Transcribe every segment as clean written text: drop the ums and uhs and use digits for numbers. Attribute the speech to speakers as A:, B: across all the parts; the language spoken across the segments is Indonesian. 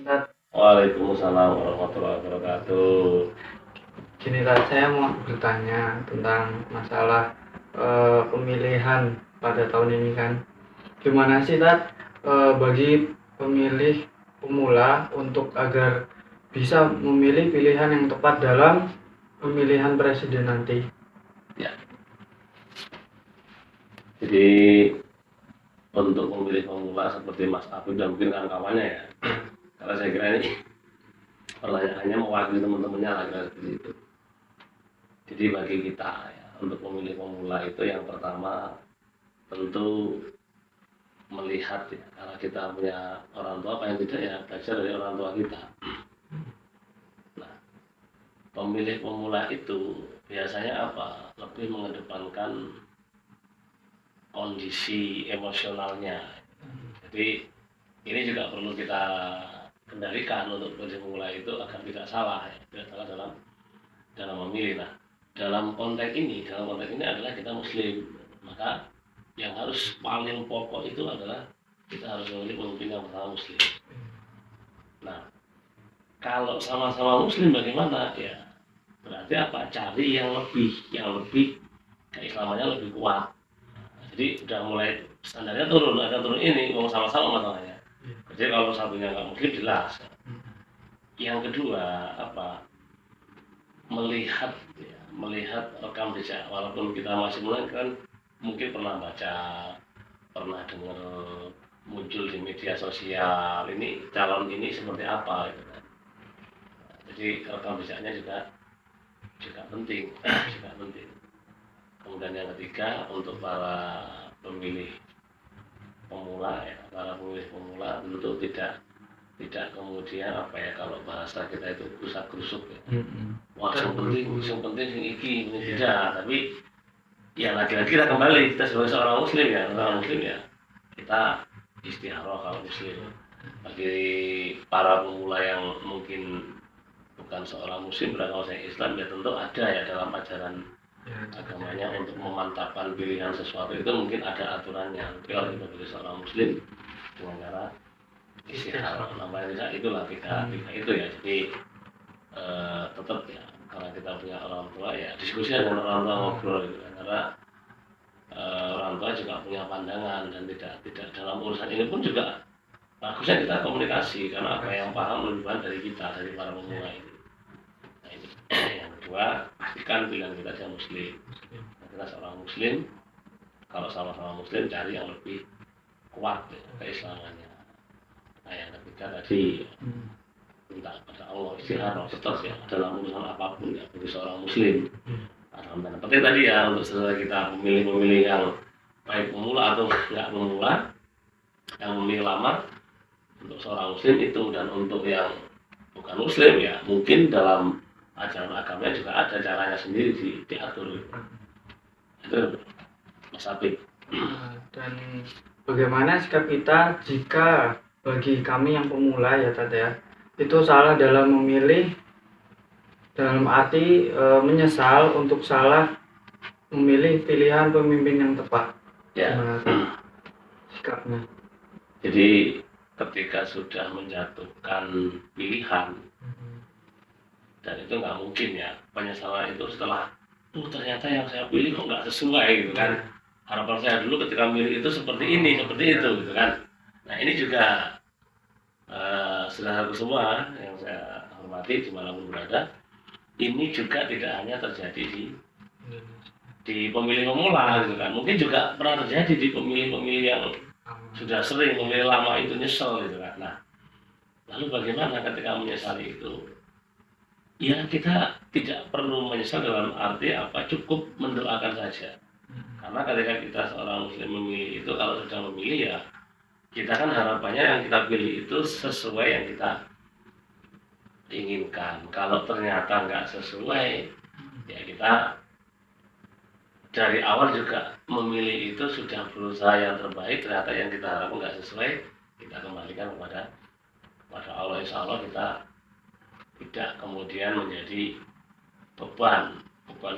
A: Tat.
B: Waalaikumsalam warahmatullahi wabarakatuh.
A: Gini Tat, saya mau bertanya tentang masalah pemilihan pada tahun ini kan. Gimana sih Tat bagi pemilih pemula untuk agar bisa memilih pilihan yang tepat dalam pemilihan presiden nanti?
B: Ya, jadi untuk memilih pemula seperti Mas Afif dan mungkin kawan-kawannya ya, karena saya kira ini pertanyaannya mewakili teman-temannya lah kira seperti itu. Jadi bagi kita ya, untuk memilih pemula itu yang pertama tentu melihat ya, karena kita punya orang tua paling tidak ya belajar dari orang tua kita. Nah, pemilih pemula itu biasanya apa? Lebih mengedepankan kondisi emosionalnya. Jadi ini juga perlu kita kendalikan untuk pemilih pemula itu agar tidak salah, ya. Tidak salah dalam memilih. Nah, dalam konteks ini adalah kita Muslim, maka yang harus paling pokok itu adalah kita harus memilih pemimpin yang pertama Muslim. Nah, kalau sama-sama Muslim bagaimana? Ya, berarti apa? Cari yang lebih keislamannya lebih kuat. Jadi udah mulai standarnya turun, akan turun ini, mau sama-sama masalahnya. Jadi kalau satunya nggak Muslim jelas. Yang kedua apa? Melihat rekam jejak, walaupun kita masih mulai kan mungkin pernah baca, pernah dengar muncul di media sosial ini calon ini seperti apa gitu kan. Jadi rekam jejaknya juga penting juga penting. Kemudian yang ketiga untuk para pemilih pemula ya, para pemilih pemula tentu tidak kemudian apa ya, kalau bahasa kita itu krusak-krusuk ya. Wah, yang penting sing iki ini tidak, tapi ya lagi-lagi kita kembali kita sebagai seorang muslim ya kita istikharah kalau muslim. Bagi para pemula yang mungkin bukan seorang muslim beragama Islam ya tentu ada ya dalam ajaran agamanya untuk memantapkan pilihan sesuatu itu mungkin ada aturannya. Tapi kalau kita pilih seorang muslim dengan cara istikharah namanya itulah tiga itu ya. Jadi tetap ya karena kita punya orang tua ya diskusi dengan orang tua, ngobrol gitu kan. Karena orang tua juga punya pandangan dan tidak dalam urusan ini pun juga bagusnya kita komunikasi karena apa yang paham lebih banyak dari kita, dari para pemula ini. Nah ini yang kedua, pastikan pilihan kita adalah muslim. Kita seorang muslim, kalau sama-sama muslim cari yang lebih kuat ya, keislamannya. Nah yang ketiga tadi minta kepada Allah istikharah tetap ya dalam urusan apapun ya bagi seorang muslim. Dalam penting tadi ya untuk setelah kita memilih yang baik pemula atau nggak pemula, yang memilih lama untuk seorang muslim itu, dan untuk yang bukan muslim ya mungkin dalam ajaran agamanya juga ada caranya sendiri diatur itu Mas Abid.
A: Dan bagaimana sikap kita jika bagi kami yang pemula ya Tat ya, itu salah dalam memilih, dalam arti menyesal untuk salah memilih pilihan pemimpin yang tepat.
B: Ya.
A: Sikapnya.
B: Jadi ketika sudah menjatuhkan pilihan dan itu nggak mungkin ya penyesalan itu setelah ternyata yang saya pilih kok nggak sesuai gitu kan. Harapan saya dulu ketika milih itu seperti ini, seperti itu gitu kan. Nah ini juga saudaraku semua yang saya hormati dimanapun berada, ini juga tidak hanya terjadi di pemilih pemula gitu kan, mungkin juga pernah terjadi di pemilih-pemilih yang sudah sering memilih lama itu nyesel gitu kan. Nah lalu bagaimana ketika menyesali itu? Ya kita tidak perlu menyesal dalam arti apa, cukup mendoakan saja. Karena ketika kita seorang muslim memilih itu, kalau sudah memilih ya kita kan harapannya yang kita pilih itu sesuai yang kita inginkan. Kalau ternyata nggak sesuai ya kita dari awal juga memilih itu sudah berusaha yang terbaik, ternyata yang kita harapkan nggak sesuai, kita kembalikan kepada Allah. Insya Allah kita tidak kemudian menjadi beban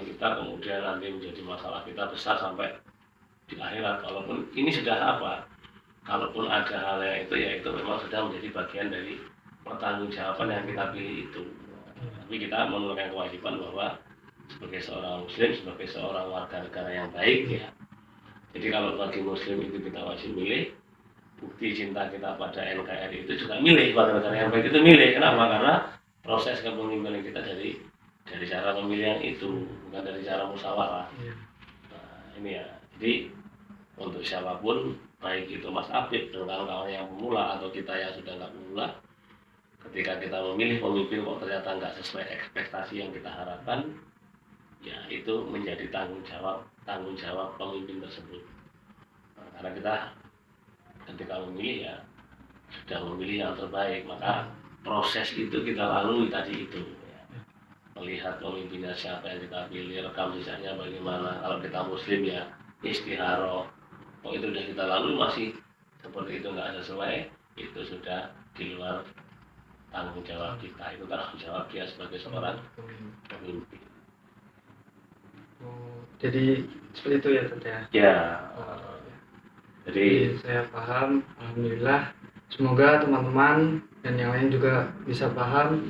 B: kita kemudian nanti menjadi masalah kita besar sampai di akhirat. Walaupun ini sudah apa, kalaupun ada hal yang itu ya itu memang sudah menjadi bagian dari pertanggungjawaban yang kita pilih itu. Tapi kita menunaikan kewajiban bahwa sebagai seorang muslim, sebagai seorang warga negara yang baik ya. Jadi kalau bagi muslim itu kita wajib milih, bukti cinta kita pada NKRI itu juga milih, warga negara yang baik itu milih. Kenapa? Karena proses kepemimpinan kita dari cara pemilihan itu, bukan dari cara musyawarah. Nah, ini ya. Jadi untuk siapapun, baik itu Mas Apip dan kawan-kawan yang pemula atau kita yang sudah nggak pemula, ketika kita memilih pemimpin kok ternyata nggak sesuai ekspektasi yang kita harapkan, ya itu menjadi tanggung jawab pemimpin tersebut. Nah, karena kita ketika memilih ya sudah memilih yang terbaik, maka proses itu kita lalui tadi itu ya. Melihat pemimpinnya siapa yang kita pilih, rekam jejaknya bagaimana. Kalau kita muslim ya istikharah, kok itu sudah kita lalui masih seperti itu nggak sesuai, itu sudah di luar tanggung jawab kita, itu tanggung jawab dia sebagai seorang pemimpin.
A: Jadi seperti itu ya Tante ya.
B: Ya,
A: Jadi saya paham, alhamdulillah. Semoga teman-teman dan yang lain juga bisa paham.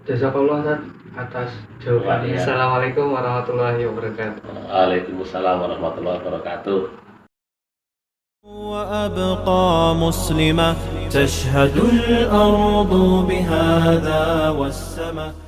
A: Jazakallah Ustaz atas jawabannya.
B: Ya.
A: Assalamualaikum warahmatullahi wabarakatuh.
B: Waalaikumsalam warahmatullahi wabarakatuh.
C: وأبقى مسلمة تشهد الأرض بهذا والسماء